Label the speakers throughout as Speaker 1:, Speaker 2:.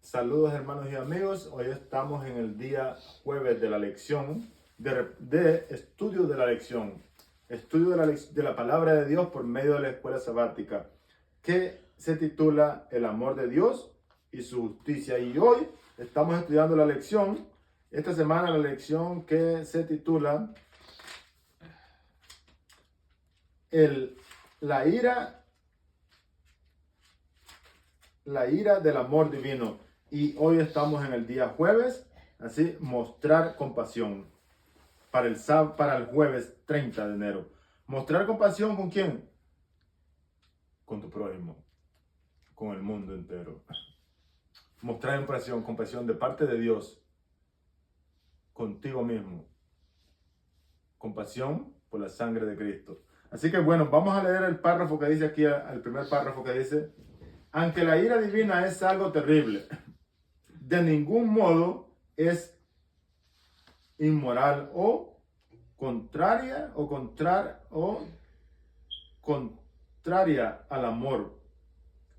Speaker 1: Saludos hermanos y amigos, hoy estamos en el día jueves de la lección, de estudio de la lección, estudio de la palabra de Dios por medio de la escuela sabática, que se titula El amor de Dios y su justicia. Y hoy estamos estudiando la lección, esta semana la lección que se titula la ira del amor divino. Y hoy estamos en el día jueves, así, mostrar compasión para el jueves 30 de enero. Mostrar compasión ¿con quién? Con tu prójimo, con el mundo entero. Mostrar compasión de parte de Dios, contigo mismo. Compasión por la sangre de Cristo. Así que bueno, vamos a leer el párrafo que dice aquí, el primer párrafo que dice: aunque la ira divina es algo terrible, de ningún modo es inmoral o contraria al amor.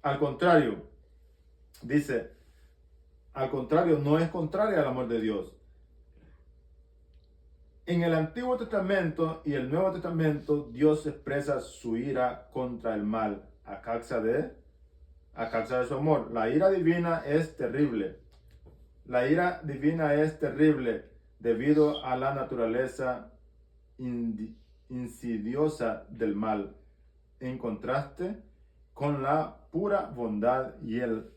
Speaker 1: Al contrario, dice, al contrario, no es contraria al amor de Dios. En el Antiguo Testamento y el Nuevo Testamento, Dios expresa su ira contra el mal a causa de su amor. La ira divina es terrible. La ira divina es terrible debido a la naturaleza insidiosa del mal, en contraste con la pura bondad y el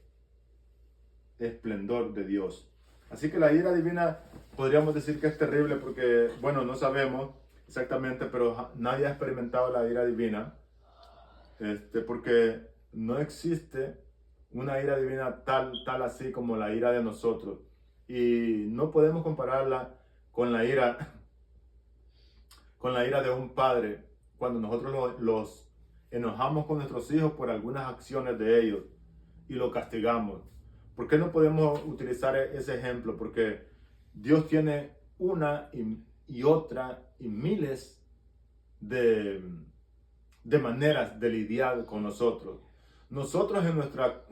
Speaker 1: esplendor de Dios. Así que la ira divina podríamos decir que es terrible porque, bueno, no sabemos exactamente, pero nadie ha experimentado la ira divina, porque no existe una ira divina tal así como la ira de nosotros. Y no podemos compararla con la ira de un padre cuando nosotros los enojamos con nuestros hijos por algunas acciones de ellos y los castigamos. ¿Por qué no podemos utilizar ese ejemplo? Porque Dios tiene una y otra y miles de maneras de lidiar con nosotros. Nosotros en nuestra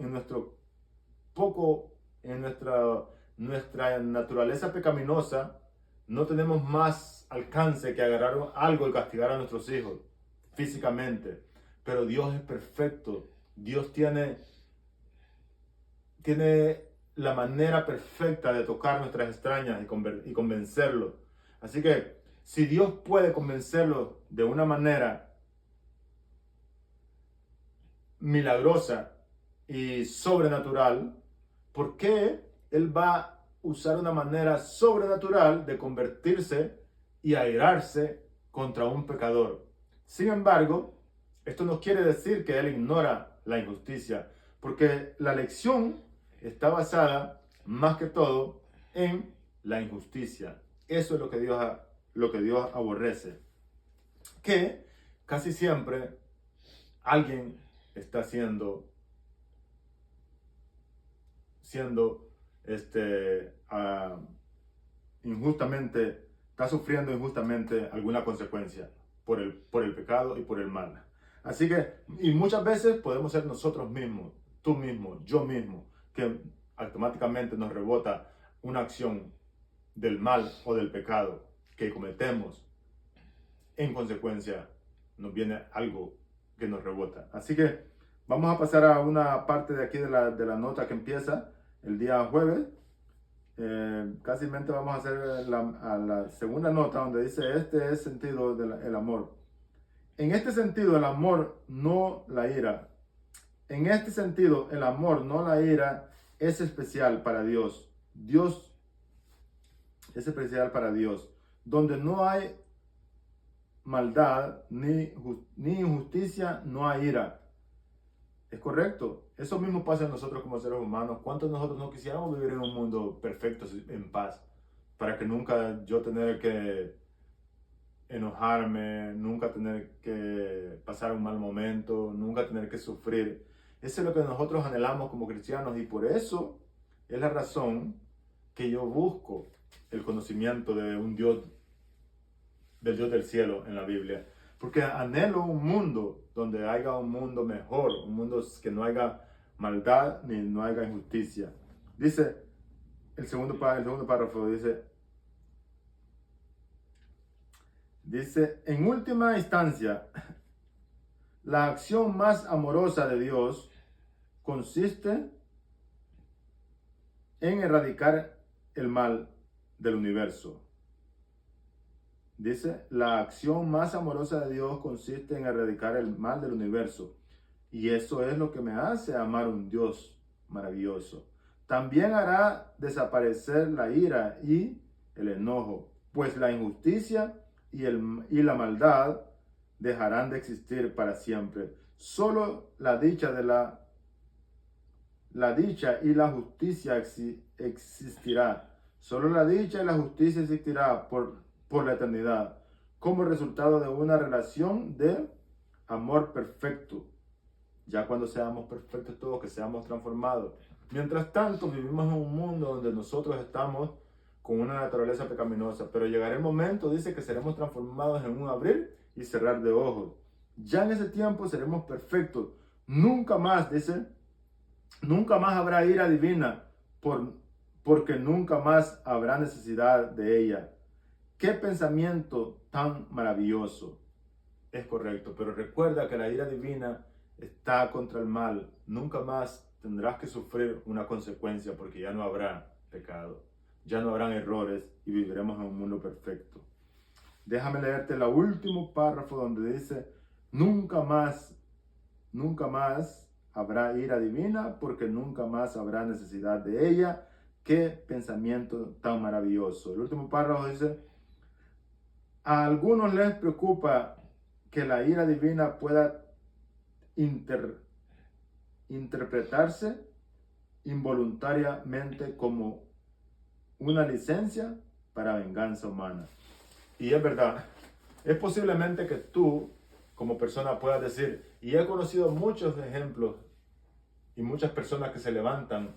Speaker 1: naturaleza pecaminosa no tenemos más alcance que agarrar algo y castigar a nuestros hijos físicamente. Pero Dios es perfecto. Dios tiene la manera perfecta de tocar nuestras extrañas y convencerlos. Así que si Dios puede convencerlos de una manera milagrosa y sobrenatural, ¿por qué Él va a usar una manera sobrenatural de convertirse y airarse contra un pecador? Sin embargo, esto no quiere decir que Él ignora la injusticia, porque la lección está basada más que todo en la injusticia. Eso es lo que Dios aborrece. Que casi siempre alguien está está sufriendo injustamente alguna consecuencia por el pecado y por el mal. Así que, y muchas veces podemos ser nosotros mismos, tú mismo, yo mismo, que automáticamente nos rebota una acción del mal o del pecado que cometemos. En consecuencia, nos viene algo que nos rebota. Así que vamos a pasar a una parte de aquí de la nota que empieza el día jueves. Casi vamos a hacer a la segunda nota donde dice: este es el sentido del amor. En este sentido, el amor, no la ira. En este sentido, el amor, no la ira, es especial para Dios. Dios es especial para Dios. Donde no hay maldad ni injusticia, no hay ira. Es correcto. Eso mismo pasa en nosotros como seres humanos. ¿Cuántos de nosotros no quisiéramos vivir en un mundo perfecto, en paz? Para que nunca yo tener que enojarme, nunca tener que pasar un mal momento, nunca tener que sufrir. Eso es lo que nosotros anhelamos como cristianos, y por eso es la razón que yo busco el conocimiento de del Dios del cielo en la Biblia. Porque anhelo un mundo donde haya un mundo mejor, un mundo que no haya maldad ni no haya injusticia. Dice, el segundo párrafo dice, en última instancia, la acción más amorosa de Dios consiste en erradicar el mal del universo. Dice, la acción más amorosa de Dios consiste en erradicar el mal del universo. Y eso es lo que me hace amar a un Dios maravilloso. También hará desaparecer la ira y el enojo, pues la injusticia y la maldad dejarán de existir para siempre. Solo la dicha y la justicia existirá. Solo la dicha y la justicia existirá por la eternidad, como resultado de una relación de amor perfecto. Ya cuando seamos perfectos todos, que seamos transformados. Mientras tanto, vivimos en un mundo donde nosotros estamos con una naturaleza pecaminosa, pero llegará el momento, dice, que seremos transformados en un abrir y cerrar de ojos. Ya en ese tiempo seremos perfectos. Nunca más, dice, nunca más habrá ira divina, porque nunca más habrá necesidad de ella. ¡Qué pensamiento tan maravilloso! Es correcto, pero recuerda que la ira divina está contra el mal. Nunca más tendrás que sufrir una consecuencia, porque ya no habrá pecado, ya no habrán errores y viviremos en un mundo perfecto. Déjame leerte el último párrafo donde dice, nunca más habrá ira divina, porque nunca más habrá necesidad de ella. ¡Qué pensamiento tan maravilloso! El último párrafo dice, a algunos les preocupa que la ira divina pueda interpretarse involuntariamente como una licencia para venganza humana. Y es verdad, es posiblemente que tú como persona puedas decir, y he conocido muchos ejemplos y muchas personas que se levantan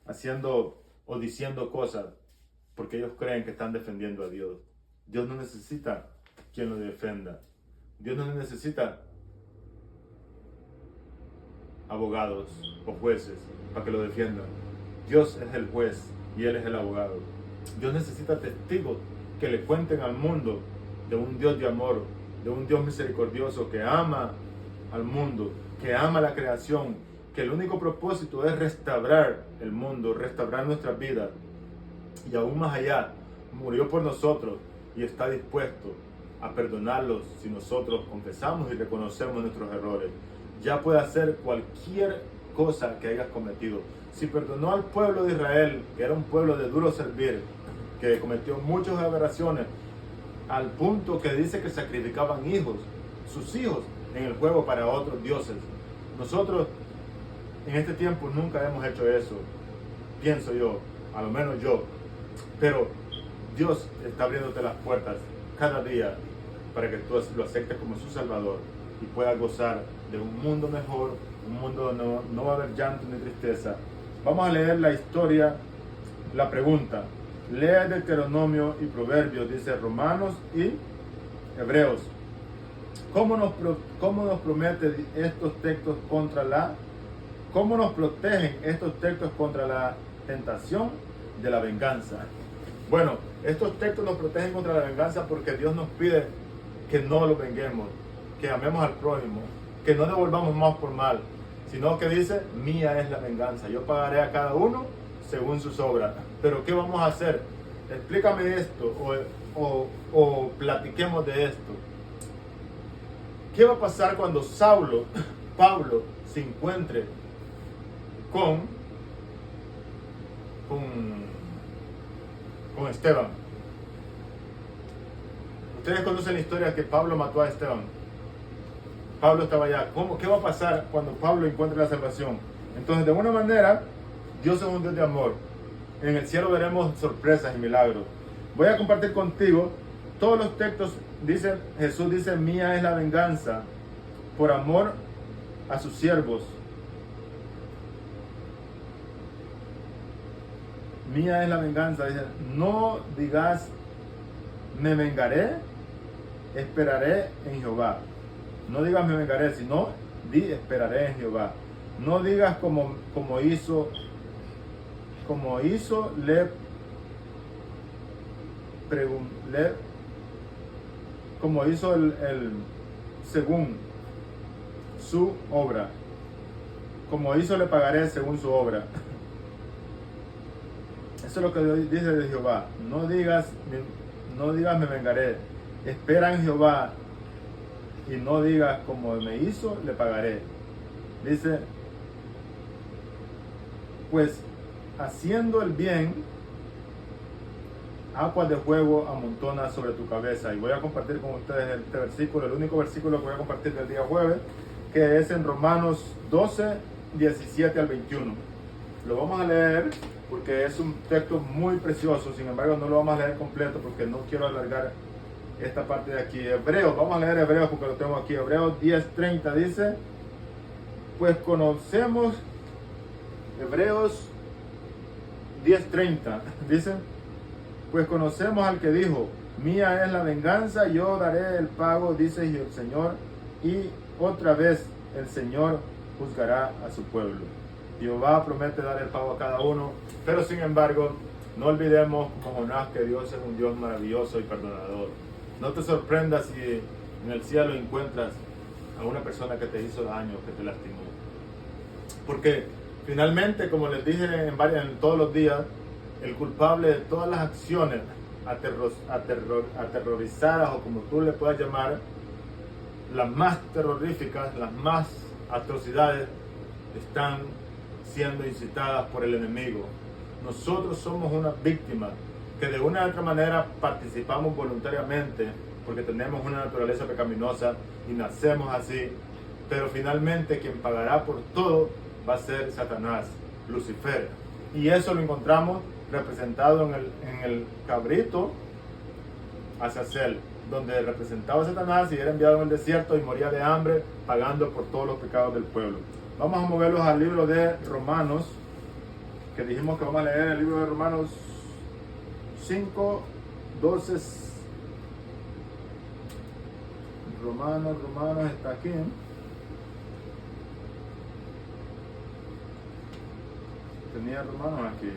Speaker 1: haciendo o diciendo cosas porque ellos creen que están defendiendo a Dios. Dios no necesita quien lo defenda. Dios no necesita abogados o jueces para que lo defiendan. Dios es el juez y Él es el abogado. Dios necesita testigos que le cuenten al mundo de un Dios de amor, de un Dios misericordioso que ama al mundo, que ama la creación, que el único propósito es restaurar el mundo, restaurar nuestras vidas. Y aún más allá, murió por nosotros y está dispuesto a perdonarlos si nosotros confesamos y reconocemos nuestros errores. Ya puede hacer cualquier cosa que hayas cometido. Si perdonó al pueblo de Israel, que era un pueblo de duro servir, que cometió muchas aberraciones, al punto que dice que sacrificaban sus hijos en el juego para otros dioses. Nosotros en este tiempo nunca hemos hecho eso, pienso yo, a lo menos yo. Pero Dios está abriéndote las puertas cada día para que tú lo aceptes como su Salvador y puedas gozar de un mundo mejor, un mundo donde no va a haber llanto ni tristeza. Vamos a leer la historia, la pregunta. Lee Deuteronomio y Proverbios, dice Romanos y Hebreos. ¿Cómo nos prometen estos textos cómo nos protegen estos textos contra la tentación de la venganza? Bueno, estos textos nos protegen contra la venganza porque Dios nos pide que no lo venguemos, que amemos al prójimo, que no devolvamos mal por mal, sino que dice, mía es la venganza, yo pagaré a cada uno según sus obras. Pero ¿qué vamos a hacer? Explícame esto o platiquemos de esto. ¿Qué va a pasar cuando Pablo se encuentre con Esteban? Ustedes conocen la historia que Pablo mató a Esteban. Pablo estaba allá. ¿Qué va a pasar cuando Pablo encuentre la salvación? Entonces, de alguna manera, Dios es un Dios de amor. En el cielo veremos sorpresas y milagros. Voy a compartir contigo todos los textos. Jesús dice, mía es la venganza, por amor a sus siervos. Mía es la venganza. Dice, no digas, me vengaré, esperaré en Jehová. No digas me vengaré, sino di esperaré en Jehová. No digas como hizo como hizo, le como hizo el según su obra. Como hizo, le pagaré según su obra. Eso es lo que dice de Jehová. No digas me vengaré. Espera en Jehová y no digas como me hizo, le pagaré. Dice, pues haciendo el bien, aguas de fuego amontona sobre tu cabeza. Y voy a compartir con ustedes este versículo, el único versículo que voy a compartir del día jueves, que es en Romanos 12, 17 al 21. Lo vamos a leer porque es un texto muy precioso, sin embargo no lo vamos a leer completo porque no quiero alargar esta parte de aquí. Hebreos, vamos a leer Hebreos porque lo tengo aquí. Hebreos 10:30 dice, pues conocemos, Hebreos 10:30 dice, pues conocemos al que dijo, mía es la venganza, yo daré el pago, dice el Señor, y otra vez el Señor juzgará a su pueblo. Jehová promete dar el pago a cada uno, pero sin embargo, no olvidemos como Jonás que Dios es un Dios maravilloso y perdonador. No te sorprendas si en el cielo encuentras a una persona que te hizo daño, que te lastimó. Porque finalmente, como les dije en todos los días, el culpable de todas las acciones aterrorizadas, o como tú le puedas llamar, las más terroríficas, las más atrocidades, están siendo incitadas por el enemigo. Nosotros somos una víctima que de una u otra manera participamos voluntariamente porque tenemos una naturaleza pecaminosa y nacemos así, pero finalmente quien pagará por todo va a ser Satanás, Lucifer, y eso lo encontramos representado en el cabrito Azazel, donde representaba a Satanás y era enviado en el desierto y moría de hambre pagando por todos los pecados del pueblo. Vamos a moverlos al libro de Romanos, que dijimos que vamos a leer el libro de Romanos 5, 12. Romanos está aquí. Tenía Romanos aquí.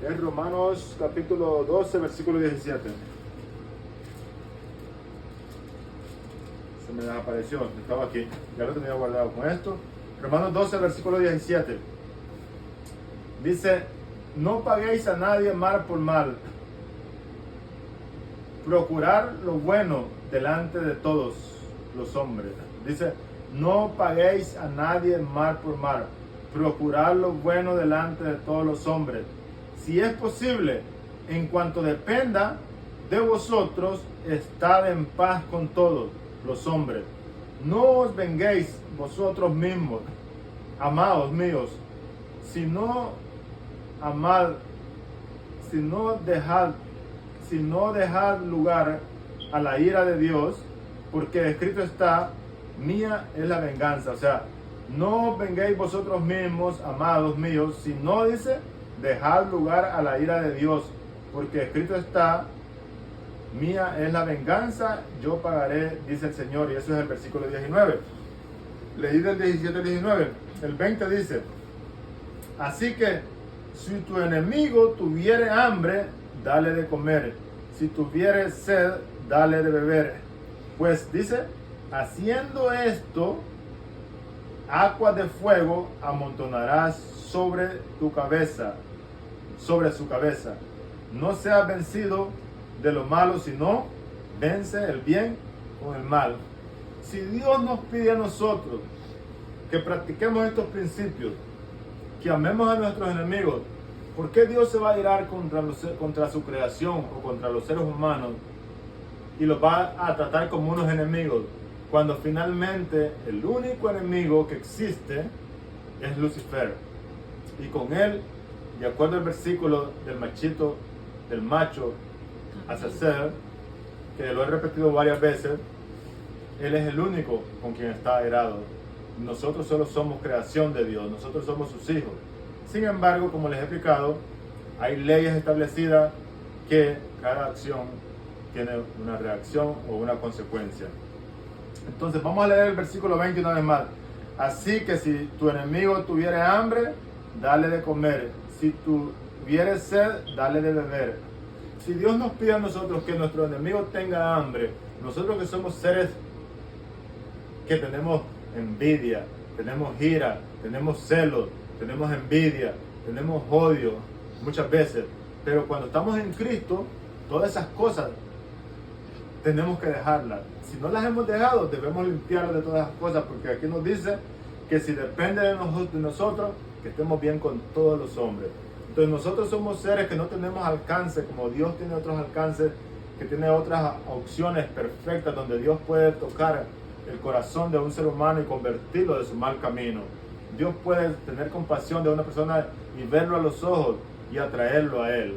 Speaker 1: Es Romanos capítulo 12, versículo 17. Se me desapareció, estaba aquí, ya lo tenía guardado con esto. Romanos 12, versículo 17. Dice, no paguéis a nadie mal por mal. Procurar lo bueno delante de todos los hombres. Dice, no paguéis a nadie mal por mal. Procurar lo bueno delante de todos los hombres. Si es posible, en cuanto dependa de vosotros, estad en paz con todos los hombres. No os venguéis vosotros mismos, amados míos, sino dejad lugar a la ira de Dios, porque escrito está, mía es la venganza. O sea, no os venguéis vosotros mismos, amados míos, sino dice, dejad lugar a la ira de Dios, porque escrito está, mía es la venganza, yo pagaré, dice el Señor. Y eso es el versículo 19. Leí del 17 al 19. El 20 dice, así que si tu enemigo tuviere hambre, dale de comer. Si tuviere sed, dale de beber. Pues dice, haciendo esto, agua de fuego amontonarás sobre tu cabeza, sobre su cabeza. No seas vencido de lo malo, sino vence el bien con el mal. Si Dios nos pide a nosotros que practiquemos estos principios, que amemos a nuestros enemigos, ¿por qué Dios se va a irar contra su creación o contra los seres humanos y los va a tratar como unos enemigos, cuando finalmente el único enemigo que existe es Lucifer? Y con él, de acuerdo al versículo del macho Azazel, que lo he repetido varias veces, él es el único con quien está airado. Nosotros solo somos creación de Dios, nosotros somos sus hijos. Sin embargo, como les he explicado, hay leyes establecidas que cada acción tiene una reacción o una consecuencia. Entonces vamos a leer el versículo 20 una vez más. Así que si tu enemigo tuviere hambre, dale de comer. si tuvieres sed, dale de beber. Si Dios nos pide a nosotros que nuestro enemigo tenga hambre, nosotros que somos seres que tenemos envidia, tenemos ira, tenemos celos, tenemos envidia, tenemos odio muchas veces, pero cuando estamos en Cristo, todas esas cosas tenemos que dejarlas. Si no las hemos dejado, debemos limpiarlas de todas esas cosas, porque aquí nos dice que si depende de nosotros, que estemos bien con todos los hombres. Entonces nosotros somos seres que no tenemos alcance, como Dios tiene otros alcances, que tiene otras opciones perfectas, donde Dios puede tocar el corazón de un ser humano y convertirlo de su mal camino. Dios puede tener compasión de una persona y verlo a los ojos y atraerlo a Él.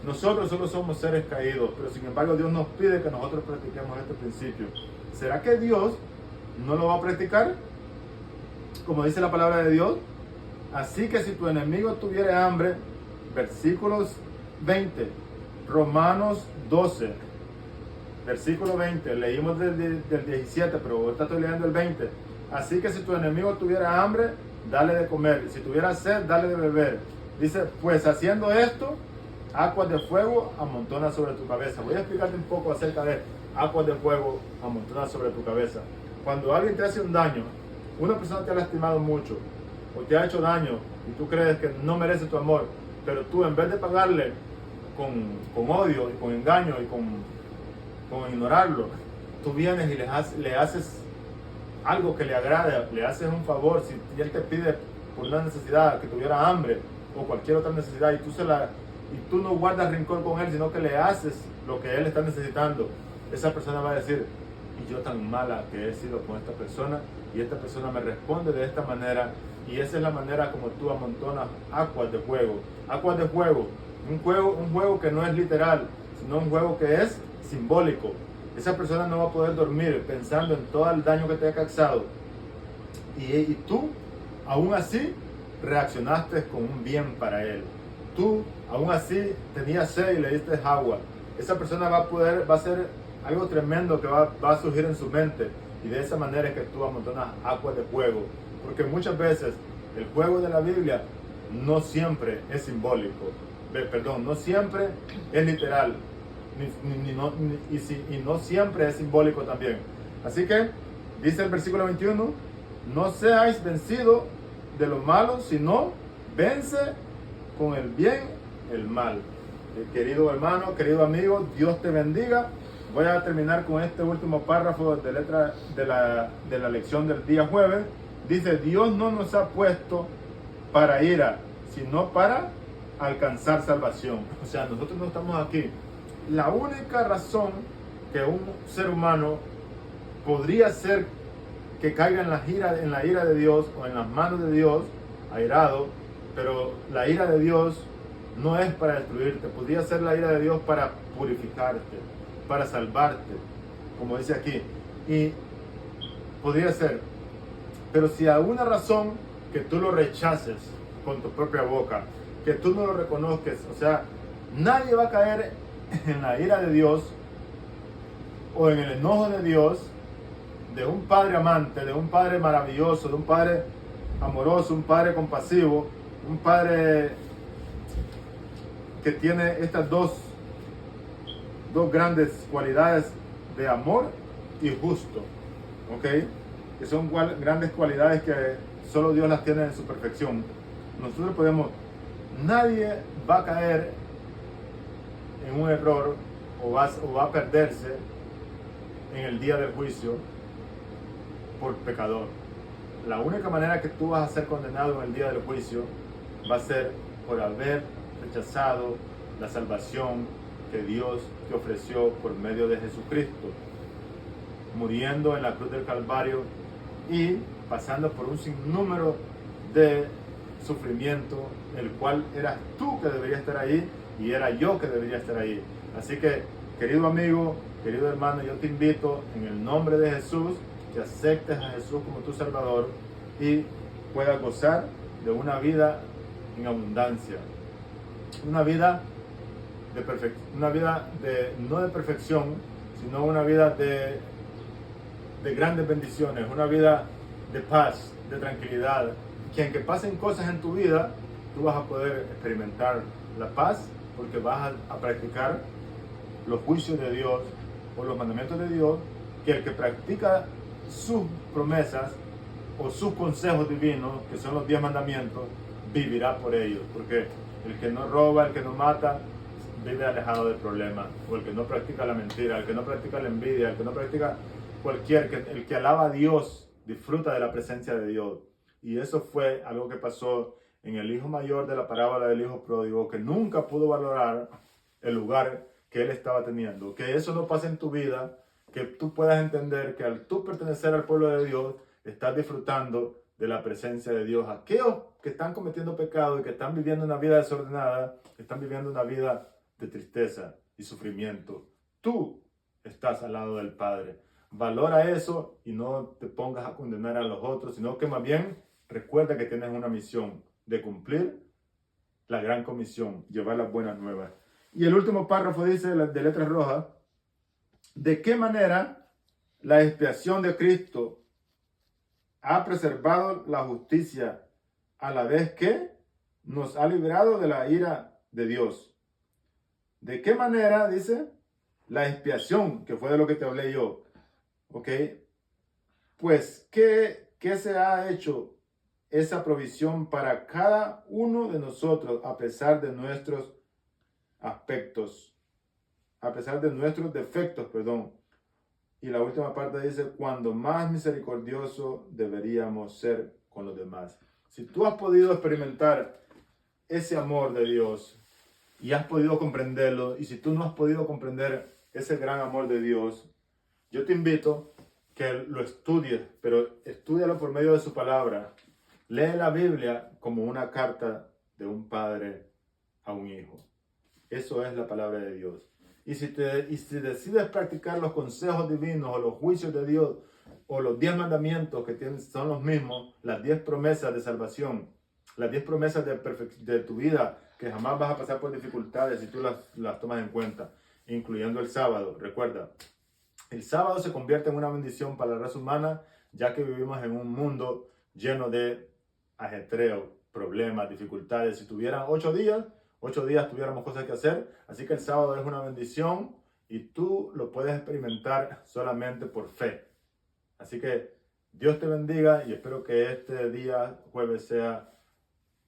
Speaker 1: Nosotros solo somos seres caídos, pero sin embargo Dios nos pide que nosotros practiquemos este principio. ¿Será que Dios no lo va a practicar? Como dice la palabra de Dios. Así que si tu enemigo tuviera hambre, versículos 20, Romanos 12, versículo 20, leímos del 17, pero ahorita estoy leyendo el 20. Así que si tu enemigo tuviera hambre, dale de comer, y si tuviera sed, dale de beber. Dice, pues haciendo esto, aguas de fuego amontona sobre tu cabeza. Voy a explicarte un poco acerca de aguas de fuego amontona sobre tu cabeza. Cuando alguien te hace un daño, una persona te ha lastimado mucho, o te ha hecho daño, y tú crees que no merece tu amor, pero tú en vez de pagarle con odio y con engaño y con ignorarlo, tú vienes y le haces algo que le agrade, le haces un favor. Si él te pide por una necesidad, que tuviera hambre o cualquier otra necesidad, y tú no guardas rencor con él, sino que le haces lo que él está necesitando, esa persona va a decir, y yo tan mala que he sido con esta persona, y esta persona me responde de esta manera, y esa es la manera como tú amontonas aguas de fuego. Aguas de fuego, un juego que no es literal, sino un juego que es simbólico. Esa persona no va a poder dormir pensando en todo el daño que te ha causado, y tú aún así reaccionaste con un bien para él. Tú aún así tenías sed y le diste agua. Esa persona va a ser algo tremendo que va a surgir en su mente, y de esa manera es que tú amontonas aguas de fuego. Porque muchas veces el juego de la Biblia no siempre es simbólico, no siempre es literal, y no siempre es simbólico también. Así que dice el versículo 21, no seáis vencidos de lo malo, sino vence con el bien el mal. Querido hermano, querido amigo, Dios te bendiga. Voy a terminar con este último párrafo de la lección del día jueves. Dice, Dios no nos ha puesto para ira, sino para alcanzar salvación. O sea, nosotros no estamos aquí. La única razón que un ser humano podría ser que caiga en la ira de Dios o en las manos de Dios, airado, pero la ira de Dios no es para destruirte, podría ser la ira de Dios para purificarte, para salvarte, como dice aquí, y podría ser, pero si a una razón que tú lo rechaces con tu propia boca, que tú no lo reconozcas, o sea, nadie va a caer en la ira de Dios o en el enojo de Dios, de un padre amante, de un padre maravilloso, de un padre amoroso, un padre compasivo, un padre que tiene estas dos grandes cualidades de amor y justo, ¿ok? Que son grandes cualidades que solo Dios las tiene en su perfección. Nadie va a caer en un error o va a perderse en el día del juicio por pecador. La única manera que tú vas a ser condenado en el día del juicio va a ser por haber rechazado la salvación que Dios te ofreció por medio de Jesucristo, muriendo en la cruz del Calvario y pasando por un sinnúmero de sufrimiento, el cual eras tú que deberías estar ahí y era yo que debería estar ahí. Así que, querido amigo, querido hermano, yo te invito en el nombre de Jesús que aceptes a Jesús como tu Salvador y puedas gozar de una vida en abundancia, una vida no de perfección, sino una vida de grandes bendiciones, una vida de paz, de tranquilidad, que aunque pasen cosas en tu vida, tú vas a poder experimentar la paz porque vas a practicar los juicios de Dios o los mandamientos de Dios, que el que practica sus promesas o sus consejos divinos, que son los 10 mandamientos, vivirá por ellos. Porque el que no roba, el que no mata, vive alejado del problema. O el que no practica la mentira, el que no practica la envidia, el que no practica el que alaba a Dios, disfruta de la presencia de Dios. Y eso fue algo que pasó en el hijo mayor de la parábola del hijo pródigo, que nunca pudo valorar el lugar que él estaba teniendo. Que eso no pase en tu vida, que tú puedas entender que al tú pertenecer al pueblo de Dios, estás disfrutando de la presencia de Dios. Aquellos que están cometiendo pecado y que están viviendo una vida desordenada, están viviendo una vida de tristeza y sufrimiento. Tú estás al lado del Padre. Valora eso y no te pongas a condenar a los otros, sino que más bien recuerda que tienes una misión de cumplir la gran comisión, llevar las buenas nuevas. Y el último párrafo dice, de letras rojas, ¿de qué manera la expiación de Cristo ha preservado la justicia a la vez que nos ha librado de la ira de Dios? ¿De qué manera, dice, la expiación, que fue de lo que te hablé yo? ¿Ok? Pues, ¿qué se ha hecho esa provisión para cada uno de nosotros a pesar de nuestros aspectos, a pesar de nuestros defectos, perdón? Y la última parte dice, cuando más misericordioso deberíamos ser con los demás. Si tú has podido experimentar ese amor de Dios y has podido comprenderlo, y si tú no has podido comprender ese gran amor de Dios, yo te invito que lo estudies, pero estúdialo por medio de su palabra. Lee la Biblia como una carta de un padre a un hijo. Eso es la palabra de Dios. Y si decides practicar los consejos divinos o los juicios de Dios o los 10 mandamientos que son los mismos, las 10 promesas de salvación, las 10 promesas de tu vida, que jamás vas a pasar por dificultades si tú las tomas en cuenta, incluyendo el sábado. Recuerda, el sábado se convierte en una bendición para la raza humana, ya que vivimos en un mundo lleno de ajetreo, problemas, dificultades. Si tuvieran 8 días tuviéramos cosas que hacer. Así que el sábado es una bendición y tú lo puedes experimentar solamente por fe. Así que Dios te bendiga y espero que este día, jueves, sea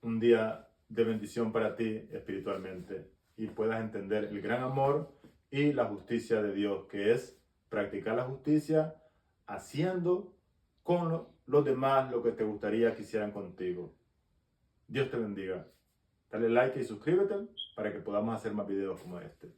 Speaker 1: un día de bendición para ti espiritualmente y puedas entender el gran amor y la justicia de Dios, que es practicar la justicia haciendo con los demás lo que te gustaría que hicieran contigo. Dios te bendiga. Dale like y suscríbete para que podamos hacer más videos como este.